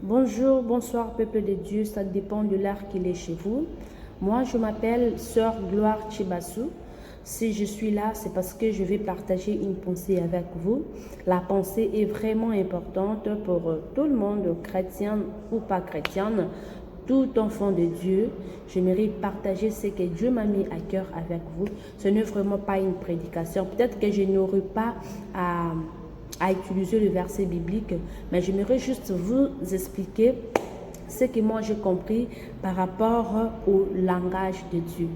Bonjour, bonsoir peuple de Dieu, ça dépend de l'heure qu'il est chez vous. Moi, je m'appelle Sœur Gloire Chibassou. Si je suis là, c'est parce que je vais partager une pensée avec vous. La pensée est vraiment importante pour tout le monde, chrétien ou pas chrétienne, tout enfant de Dieu. J'aimerais partager ce que Dieu m'a mis à cœur avec vous. Ce n'est vraiment pas une prédication. Peut-être que je n'aurai pas à utiliser le verset biblique, mais j'aimerais juste vous expliquer ce que moi j'ai compris par rapport au langage de Dieu.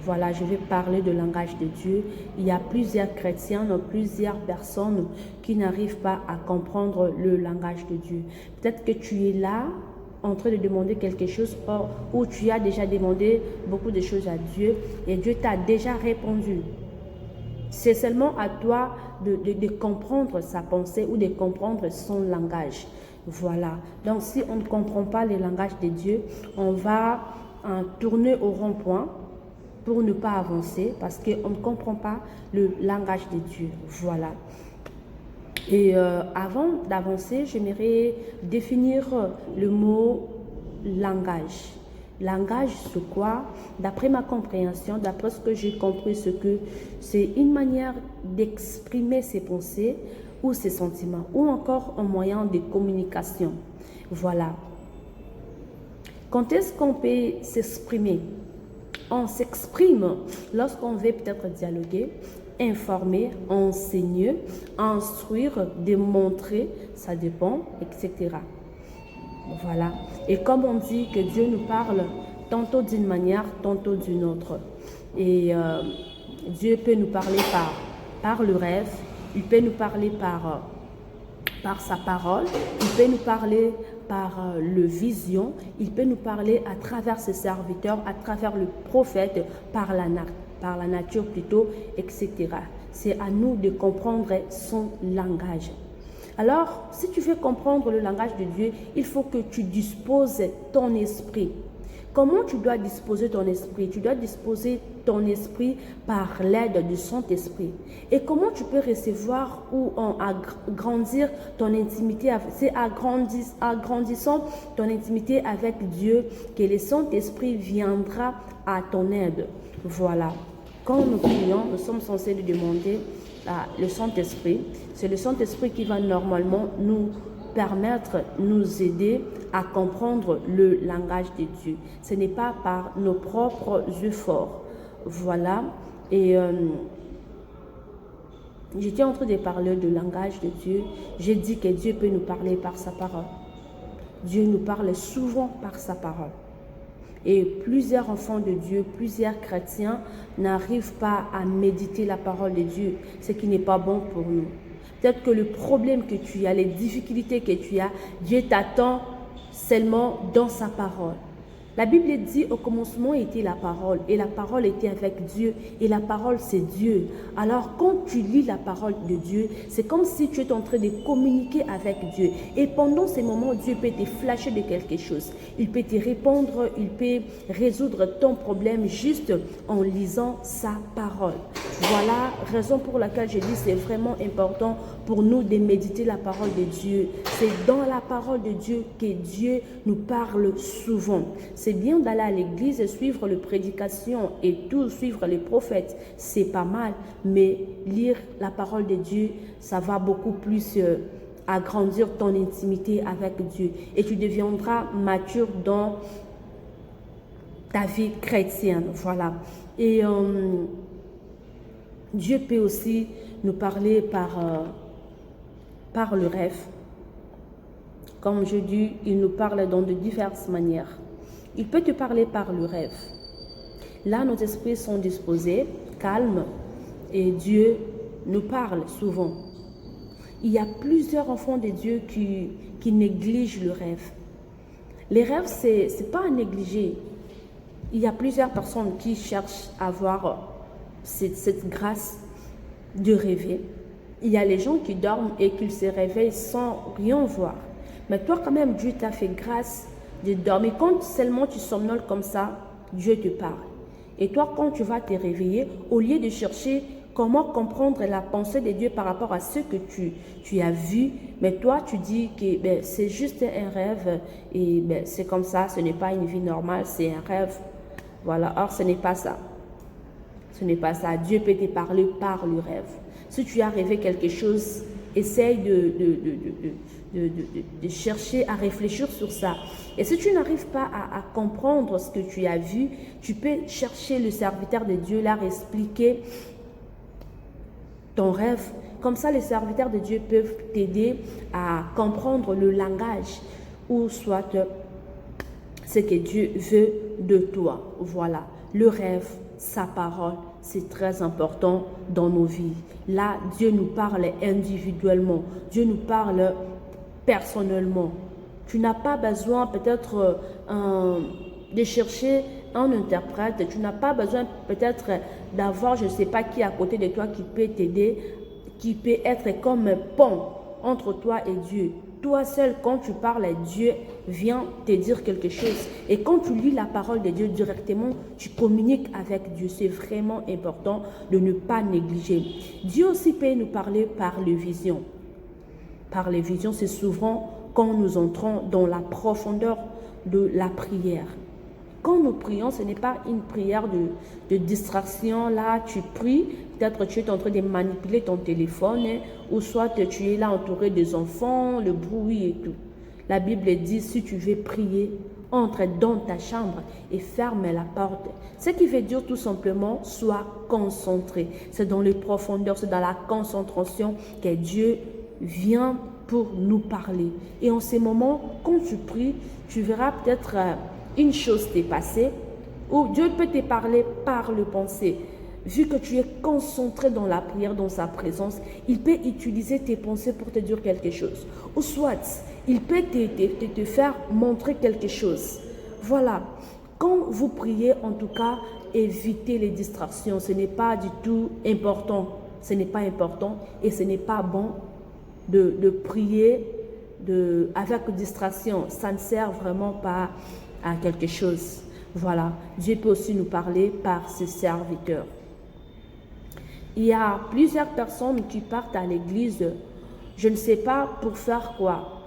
Voilà, je vais parler de langage de Dieu. Il y a plusieurs chrétiens, plusieurs personnes qui n'arrivent pas à comprendre le langage de Dieu. Peut-être que tu es là en train de demander quelque chose ou tu as déjà demandé beaucoup de choses à Dieu et Dieu t'a déjà répondu. C'est seulement à toi de comprendre sa pensée ou de comprendre son langage. Voilà. Donc, si on ne comprend pas le langage de Dieu, on va tourner au rond-point pour ne pas avancer parce qu'on ne comprend pas le langage de Dieu. Voilà. Et avant d'avancer, j'aimerais définir le mot langage. Langage, c'est quoi? D'après ma compréhension, d'après ce que j'ai compris, c'est une manière d'exprimer ses pensées ou ses sentiments, ou encore un moyen de communication. Voilà. Quand est-ce qu'on peut s'exprimer? On s'exprime lorsqu'on veut peut-être dialoguer, informer, enseigner, instruire, démontrer, ça dépend, etc. Voilà. Et comme on dit que Dieu nous parle tantôt d'une manière, tantôt d'une autre. Et Dieu peut nous parler par le rêve, il peut nous parler par sa parole, il peut nous parler par le vision, il peut nous parler à travers ses serviteurs, à travers le prophète, par la nature plutôt, etc. C'est à nous de comprendre son langage. Alors, si tu veux comprendre le langage de Dieu, il faut que tu disposes ton esprit. Comment tu dois disposer ton esprit? Tu dois disposer ton esprit par l'aide du Saint-Esprit. Et comment tu peux recevoir ou agrandir ton intimité? C'est agrandissant ton intimité avec Dieu que le Saint-Esprit viendra à ton aide. Voilà. Quand nous prions, nous sommes censés lui demander le Saint-Esprit. C'est le Saint-Esprit qui va normalement nous permettre, nous aider à comprendre le langage de Dieu. Ce n'est pas par nos propres efforts. Voilà. Et j'étais en train de parler du langage de Dieu. J'ai dit que Dieu peut nous parler par sa parole. Dieu nous parle souvent par sa parole. Et plusieurs enfants de Dieu, plusieurs chrétiens n'arrivent pas à méditer la parole de Dieu, ce qui n'est pas bon pour nous. Peut-être que le problème que tu as, les difficultés que tu as, Dieu t'attend seulement dans sa parole. La Bible dit au commencement était la parole et la parole était avec Dieu et la parole c'est Dieu. Alors quand tu lis la parole de Dieu, c'est comme si tu es en train de communiquer avec Dieu. Et pendant ces moments, Dieu peut te flasher de quelque chose. Il peut te répondre, il peut résoudre ton problème juste en lisant sa parole. Voilà la raison pour laquelle je dis c'est vraiment important pour nous de méditer la parole de Dieu. C'est dans la parole de Dieu que Dieu nous parle souvent. C'est bien d'aller à l'église et suivre les prédications et tout, suivre les prophètes, c'est pas mal. Mais lire la parole de Dieu, ça va beaucoup plus agrandir ton intimité avec Dieu. Et tu deviendras mature dans ta vie chrétienne. Voilà. Et Dieu peut aussi nous parler par le rêve. Comme je dis, il nous parle dans de diverses manières. Il peut te parler par le rêve. Là, nos esprits sont disposés, calmes, et Dieu nous parle souvent. Il y a plusieurs enfants de Dieu qui négligent le rêve. Les rêves, ce n'est pas à négliger. Il y a plusieurs personnes qui cherchent à avoir cette grâce de rêver. Il y a les gens qui dorment et qui se réveillent sans rien voir. Mais toi, quand même, Dieu t'a fait grâce de dormir. Quand seulement tu somnoles comme ça, Dieu te parle. Et toi, quand tu vas te réveiller, au lieu de chercher comment comprendre la pensée de Dieu par rapport à ce que tu as vu, mais toi tu dis que ben, c'est juste un rêve et ben, c'est comme ça, ce n'est pas une vie normale, c'est un rêve. Voilà, or ce n'est pas ça. Ce n'est pas ça. Dieu peut te parler par le rêve. Si tu as rêvé quelque chose, essaye de chercher à réfléchir sur ça. Et si tu n'arrives pas à comprendre ce que tu as vu, tu peux chercher le serviteur de Dieu, leur expliquer ton rêve. Comme ça, les serviteurs de Dieu peuvent t'aider à comprendre le langage ou soit ce que Dieu veut de toi. Voilà, le rêve, sa parole, c'est très important dans nos vies. Là, Dieu nous parle individuellement. Dieu nous parle personnellement. Tu n'as pas besoin peut-être de chercher un interprète. Tu n'as pas besoin peut-être d'avoir je ne sais pas qui à côté de toi qui peut t'aider, qui peut être comme un pont entre toi et Dieu. Toi seul, quand tu parles, Dieu vient te dire quelque chose. Et quand tu lis la parole de Dieu directement, tu communiques avec Dieu. C'est vraiment important de ne pas négliger. Dieu aussi peut nous parler par les visions. Par les visions, c'est souvent quand nous entrons dans la profondeur de la prière. Quand nous prions, ce n'est pas une prière de distraction. Là, tu pries, peut-être tu es en train de manipuler ton téléphone, hein, ou soit tu es là entouré des enfants, le bruit et tout. La Bible dit, si tu veux prier, entre dans ta chambre et ferme la porte. Ce qui veut dire tout simplement, sois concentré. C'est dans les profondeurs, c'est dans la concentration que Dieu vient pour nous parler. Et en ces moments, quand tu pries, tu verras peut-être une chose t'est passée, ou Dieu peut te parler par le pensée. Vu que tu es concentré dans la prière, dans sa présence, il peut utiliser tes pensées pour te dire quelque chose. Ou soit, il peut te faire montrer quelque chose. Voilà. Quand vous priez, en tout cas, évitez les distractions. Ce n'est pas du tout important. Ce n'est pas important et ce n'est pas bon de prier avec distraction. Ça ne sert vraiment pas à quelque chose. Voilà. Dieu peut aussi nous parler par ses serviteurs. Il y a plusieurs personnes qui partent à l'église, je ne sais pas pour faire quoi.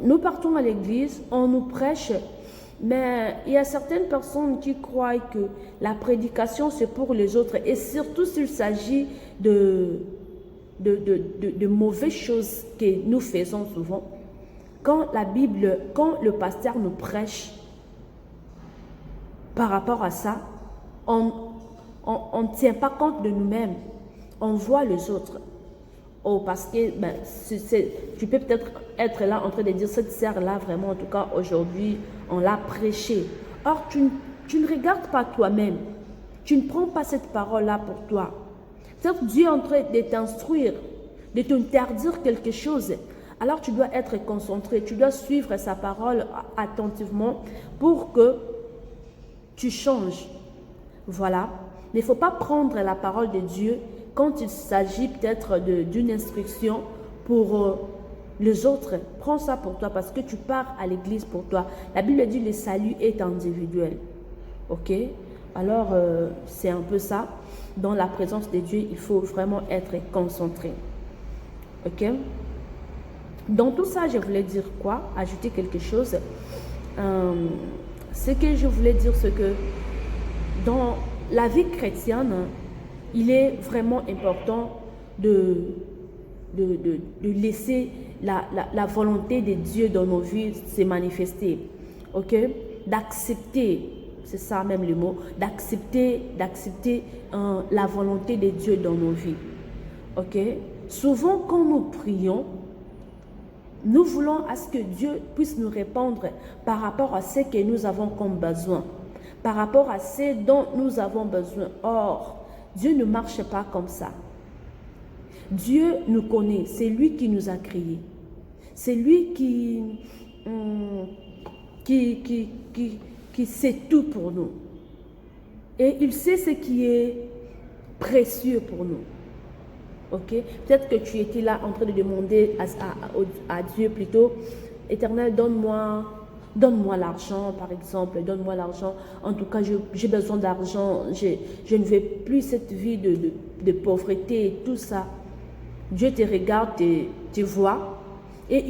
Nous partons à l'église, on nous prêche, mais il y a certaines personnes qui croient que la prédication c'est pour les autres, et surtout s'il s'agit de mauvaises choses que nous faisons souvent. Quand le pasteur nous prêche par rapport à ça, on ne tient pas compte de nous-mêmes, on voit les autres. Oh, parce que tu peux peut-être être là en train de dire, cette sœur-là, vraiment, en tout cas, aujourd'hui, on l'a prêché. Or, tu ne regardes pas toi-même. Tu ne prends pas cette parole-là pour toi. Peut-être Dieu est en train de t'instruire, de t'interdire quelque chose. Alors, tu dois être concentré, tu dois suivre sa parole attentivement pour que tu changes. Voilà. Mais il ne faut pas prendre la parole de Dieu quand il s'agit peut-être d'une instruction pour les autres. Prends ça pour toi parce que tu pars à l'église pour toi. La Bible dit le salut est individuel. Ok? Alors, c'est un peu ça. Dans la présence de Dieu, il faut vraiment être concentré. Ok? Dans tout ça, je voulais dire quoi? Ajouter quelque chose. Ce que je voulais dire, c'est que dans la vie chrétienne, il est vraiment important de laisser la volonté de Dieu dans nos vies se manifester. Ok? D'accepter, c'est ça même le mot, d'accepter la volonté de Dieu dans nos vies. Ok? Souvent, quand nous prions, nous voulons à ce que Dieu puisse nous répondre par rapport à ce que nous avons comme besoin, par rapport à ce dont nous avons besoin. Or, Dieu ne marche pas comme ça. Dieu nous connaît, c'est lui qui nous a créés. C'est lui qui sait tout pour nous. Et il sait ce qui est précieux pour nous. Ok? Peut-être que tu étais là en train de demander à Dieu plutôt, Éternel, donne-moi donne-moi l'argent, par exemple, donne-moi l'argent. En tout cas, j'ai besoin d'argent, je ne veux plus cette vie de pauvreté et tout ça. Dieu te regarde, te voit et